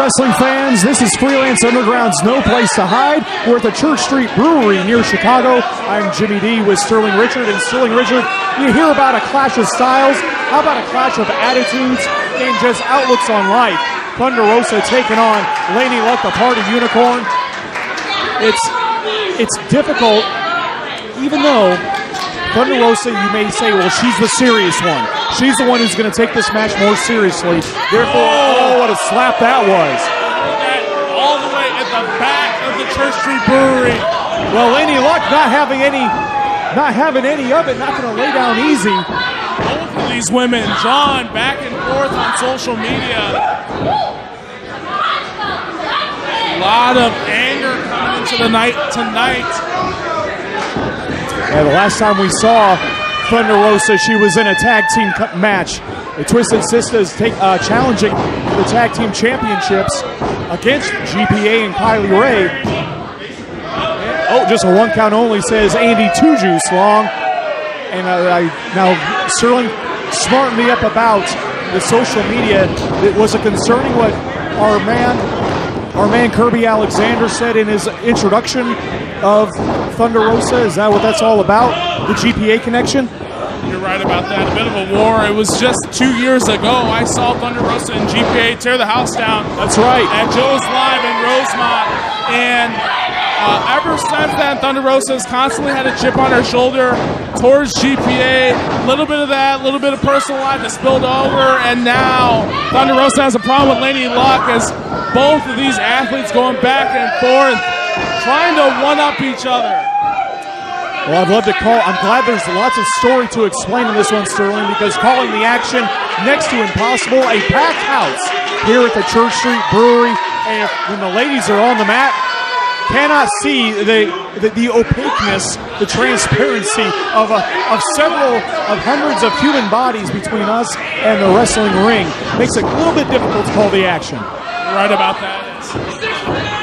Wrestling fans, this is Freelance Underground's No Place to Hide. We're at the Church Street Brewery near Chicago. I'm Jimmy D with Sterling Richard. And Sterling Richard, you hear about a clash of styles. How about a clash of attitudes and just outlooks on life? Thunder Rosa taking on Laynie Luck, the Party Unicorn. It's difficult, even though Thunder Rosa, you may say, well, she's the serious one. She's the one who's going to take this match more seriously. Therefore, oh, what a slap that was. All the way at the back of the Church Street Brewery. Well, Laynie Luck not having any of it, not going to lay down easy. Both of these women drawn back and forth on social media. A lot of anger coming into the night tonight. Yeah, the last time we saw Thunder Rosa, she was in a tag team match. The Twisted Sisters challenging for the tag team championships against GPA and Kylie Ray. Oh, just a one count only, says Andy Two Juice Long. And now Sterling smartened me up about the social media. Was it concerning what our man Kirby Alexander said in his introduction of Thunder Rosa? Is that what that's all about? The GPA connection? You're right about that. A bit of a war. It was just 2 years ago I saw Thunder Rosa and GPA tear the house down. That's right. At Joe's Live in Rosemont. And ever since then, Thunder Rosa has constantly had a chip on her shoulder towards GPA. A little bit of that, a little bit of personal life that spilled over. And now Thunder Rosa has a problem with Laynie Luck as both of these athletes going back and forth, trying to one-up each other. Well, I'd love to I'm glad there's lots of story to explain in this one, Sterling, because calling the action next to impossible, a packed house here at the Church Street Brewery. And when the ladies are on the mat, cannot see the opaqueness, the transparency of hundreds of human bodies between us and the wrestling ring. Makes it a little bit difficult to call the action. You're right about that.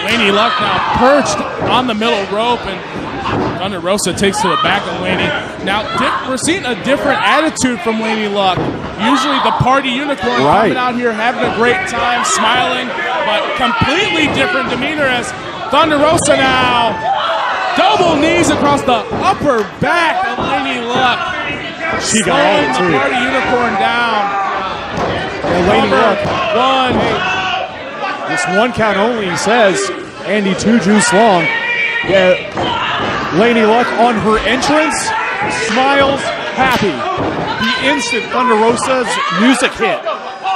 Laynie Luck now perched on the middle rope, and Thunder Rosa takes to the back of Laynie. Now, we're seeing a different attitude from Laynie Luck. Usually the Party Unicorn coming out here having a great time, smiling, but completely different demeanor as Thunder Rosa now double knees across the upper back of Laynie Luck. She got all it too. The Party Unicorn down. Yeah, Laynie Luck. One. Just one count only, he says. Andy Two Juice Long. Yeah, Laynie Luck on her entrance, smiles, happy. The instant Thunder Rosa's music hit,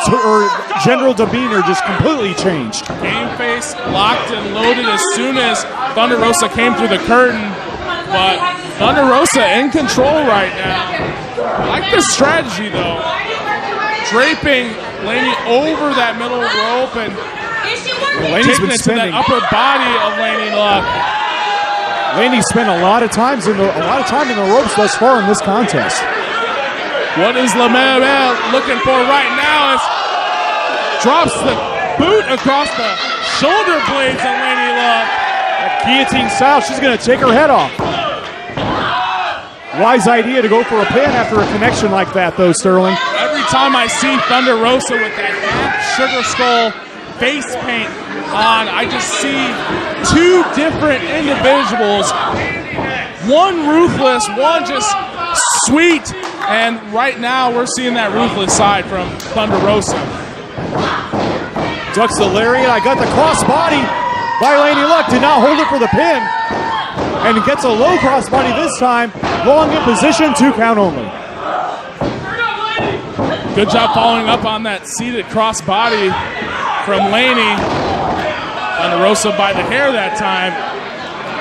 so her general demeanor just completely changed. Game face locked and loaded as soon as Thunder Rosa came through the curtain, but Thunder Rosa in control right now. I like this strategy though. Draping Laynie over that middle rope and taking it to the upper body of Laynie Luck. Laynie spent a lot of time in the ropes thus far in this contest. What is LaMere looking for right now? Is drops the boot across the shoulder blades of Laynie Luck. That guillotine style, she's going to take her head off. Wise idea to go for a pin after a connection like that, though, Sterling. Every time I see Thunder Rosa with that Sugar Skull face paint on, I just see two different individuals. One ruthless, one just sweet. And right now we're seeing that ruthless side from Thunder Rosa. Ducks the lariat. I got the crossbody by Laynie Luck. Did not hold it for the pin. And gets a low crossbody this time. Long in position, 2 count only. Good job following up on that seated crossbody from Laynie. Thunder Rosa by the hair that time.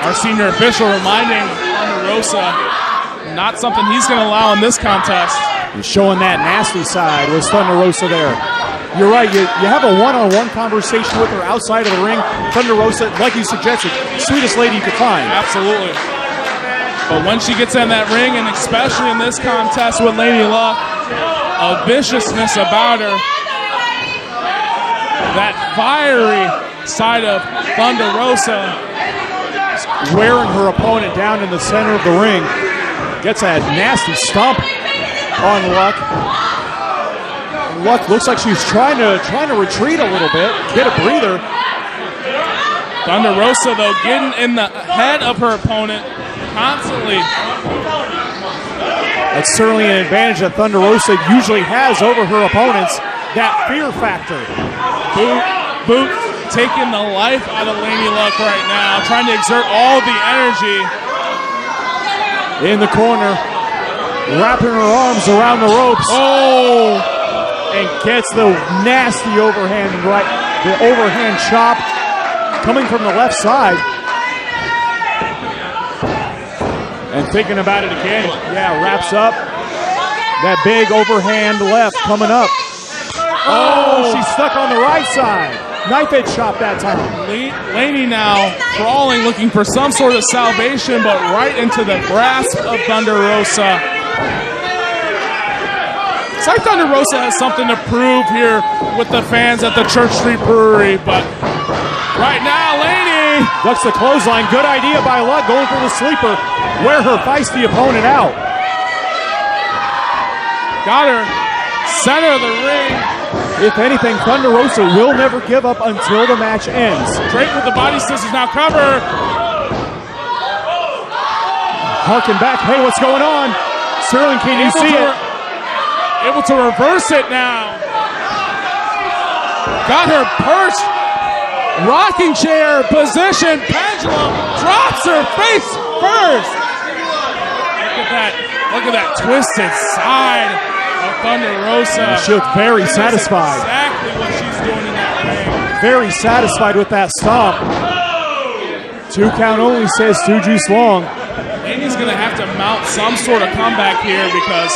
Our senior official reminding Thunder Rosa not something he's going to allow in this contest. He's showing that nasty side with Thunder Rosa there. You're right, you have a one-on-one conversation with her outside of the ring. Thunder Rosa, like you suggested, sweetest lady you could find. Absolutely. But when she gets in that ring, and especially in this contest with Laynie Luck, a viciousness about her. That fiery side of Thunder Rosa. Wearing her opponent down in the center of the ring. Gets a nasty stomp on Luck. Luck looks like she's trying to retreat a little bit, get a breather. Thunder Rosa, though, getting in the head of her opponent constantly. That's certainly an advantage that Thunder Rosa usually has over her opponents, that fear factor. Boot taking the life out of Laynie Luck right now, trying to exert all the energy. In the corner, wrapping her arms around the ropes. Oh! And gets the nasty overhand chop coming from the left side. And thinking about it again, yeah, wraps up. That big overhand left coming up. Oh, she's stuck on the right side. Knife edge chop that time. Laynie now crawling, looking for some sort of salvation, but right into the grasp of Thunder Rosa. It's like Thunder Rosa has something to prove here with the fans at the Church Street Brewery, but right now, Laynie ducks the clothesline. Good idea by Luck, going for the sleeper. Wear her feisty opponent out. Got her center of the ring. If anything, Thunder Rosa will never give up until the match ends. Drake with the body scissors now cover. Harking back. Hey, what's going on? Sterling, can you see it? Able to reverse it now. Got her perched. Rocking chair position. Pendulum drops her face first. Look at that twisted side of Thunder Rosa. She looked very satisfied. Exactly what she's doing in that ring. Very satisfied with that stomp. 2 count only, says 2 Juice Long. Laynie's going to have to mount some sort of comeback here because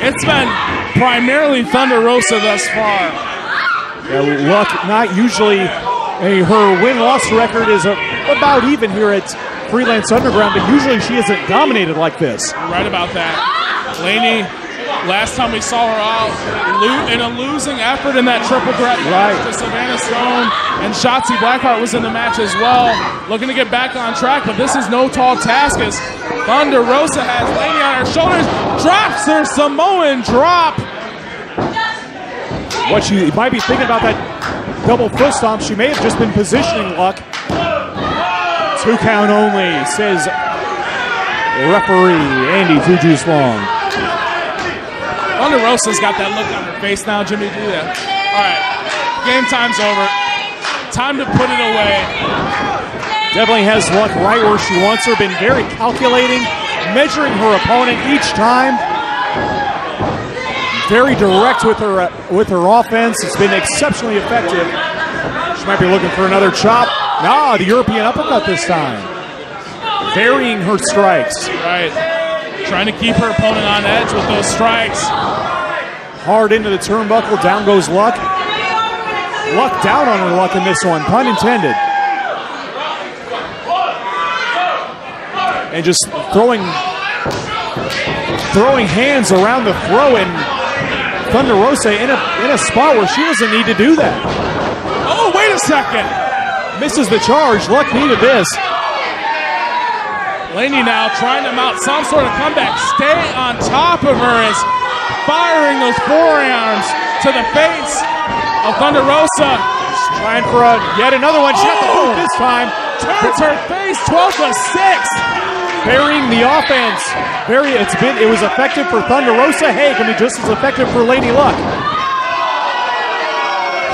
it's been primarily Thunder Rosa thus far. Yeah, Luck not usually. Her win-loss record is about even here at Freelance Underground, but usually she isn't dominated like this. You're right about that. Laynie, last time we saw her out in a losing effort in that triple threat match to Savannah Stone, and Shotzi Blackheart was in the match as well, looking to get back on track, but this is no tall task as Thunder Rosa has Laynie on her shoulders, drops her Samoan drop. What you might be thinking about that double foot stomp, she may have just been positioning Luck. 2 count only, says referee Andy 2 Juice Long. Thunder Rosa's got that look on her face now, Jimmy. Do that. All right, game time's over. Time to put it away. Definitely has Luck right where she wants her. Been very calculating, measuring her opponent each time. Very direct with her offense. It's been exceptionally effective. She might be looking for another chop. The European uppercut this time. Varying her strikes. Right. Trying to keep her opponent on edge with those strikes. Hard into the turnbuckle. Down goes Luck. Luck down on her Luck in this one. Pun intended. And just throwing hands around the throw, and Thunder Rosa in a spot where she doesn't need to do that. Oh, wait a second. Misses the charge. Luck needed this. Laynie now trying to mount some sort of comeback. Stay on top of her as firing those forearms to the face of Thunder Was trying for yet another one. She got the boot this time. Turns her face 12-6. Burying the offense. It was effective for Thunder Rosa. Hey, it can be just as effective for Laynie Luck.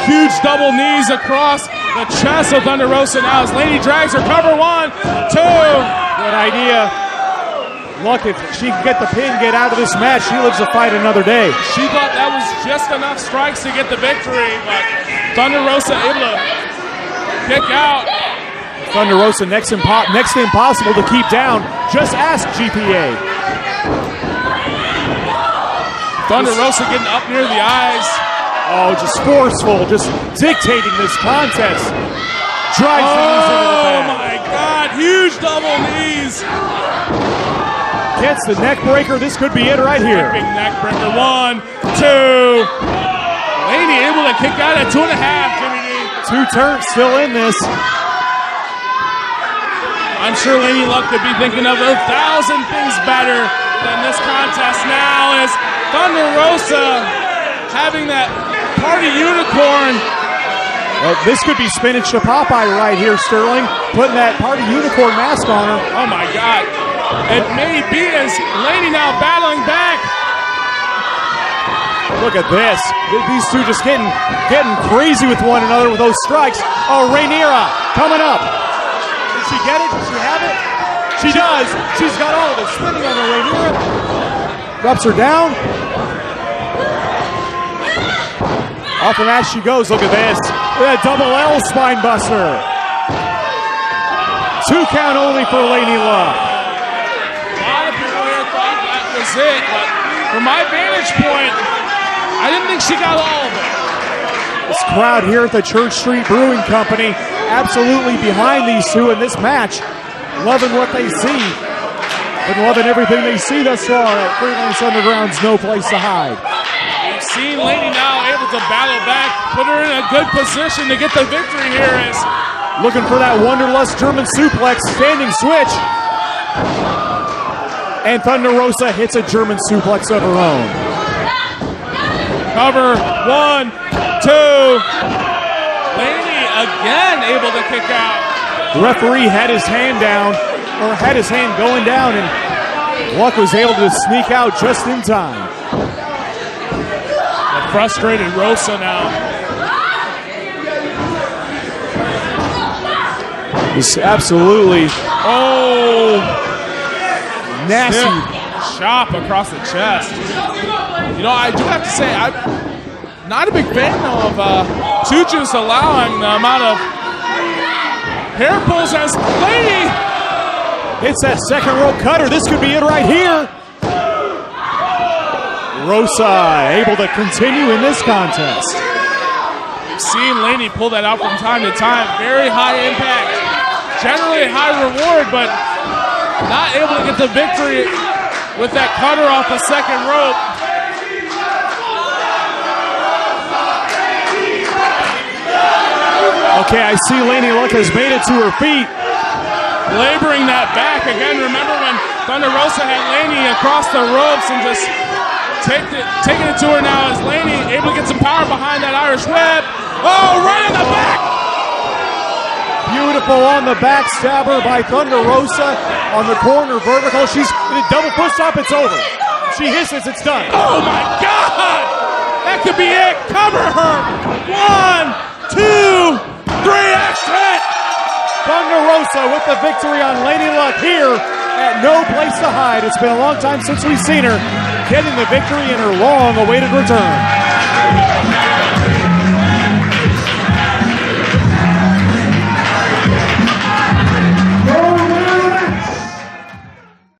Huge double knees across the chest of Thunder Rosa now as Laynie drags her. Cover 1, 2. Good idea. Luck, if she can get the pin, get out of this match, she lives to fight another day. She thought that was just enough strikes to get the victory, but Thunder Rosa able to kick out. Thunder Rosa next to impossible to keep down. Just ask GPA. Thunder Rosa getting up near the eyes. Oh, just forceful, just dictating this contest. Drives the knees into the back. Oh my God, huge double knees. Gets the neck breaker. This could be it right here. Big neck breaker. 1, 2. Laynie able to kick out at 2.5, Jimmy D. 2 turns still in this. I'm sure Laynie Luck could be thinking of 1,000 things better than this contest now as Thunder Rosa having that party unicorn. Well, this could be spinach to Popeye right here, Sterling. Putting that party unicorn mask on her. Oh my God. It may be as Laynie now battling back. Look at this. These two just getting crazy with one another with those strikes. Oh, Rhaenyra coming up. Did she get it? Did she have it? She does. She's got all of it. Spinning on the Rhaenyra. Drops her down. Off the mat she goes. Look at this. Look at that double L spine buster. 2 count only for Laynie Luck. A lot of people here thought that was it, but from my vantage point, I didn't think she got all of it. This crowd here at the Church Street Brewing Company absolutely behind these two in this match. Loving what they see. And loving everything they see thus far at Freelance Underground's No Place to Hide. We've seen Laynie now able to battle back, put her in a good position to get the victory here as looking for that Wanderlust German suplex, standing switch. And Thunder Rosa hits a German suplex of her own. Cover, 1, 2. Laynie again able to kick out. The referee had his hand down, or had his hand going down, and Luck was able to sneak out just in time. The frustrated Rosa now. It's absolutely, nasty. Chop across the chest. You know, I do have to say, I'm not a big fan of Tuju's allowing the amount of hair pulls as Laynie hits that second rope cutter. This could be it right here. Rosa able to continue in this contest. We've seen Laynie pull that out from time to time. Very high impact. Generally high reward, but not able to get the victory with that cutter off the second rope. Okay, I see Laynie Luck has made it to her feet. Laboring that back. Again, remember when Thunder Rosa had Laynie across the ropes and just taking it to her now as Laynie able to get some power behind that Irish whip. Oh, right in the back! Beautiful on the backstabber by Thunder Rosa on the corner vertical. She's in a double push up. It's over. She hisses. It's done. Oh my God! That could be it. Cover her. 1, 2, 3. That's it. Thunder Rosa with the victory on Laynie Luck here at No Place to Hide. It's been a long time since we've seen her getting the victory in her long-awaited return.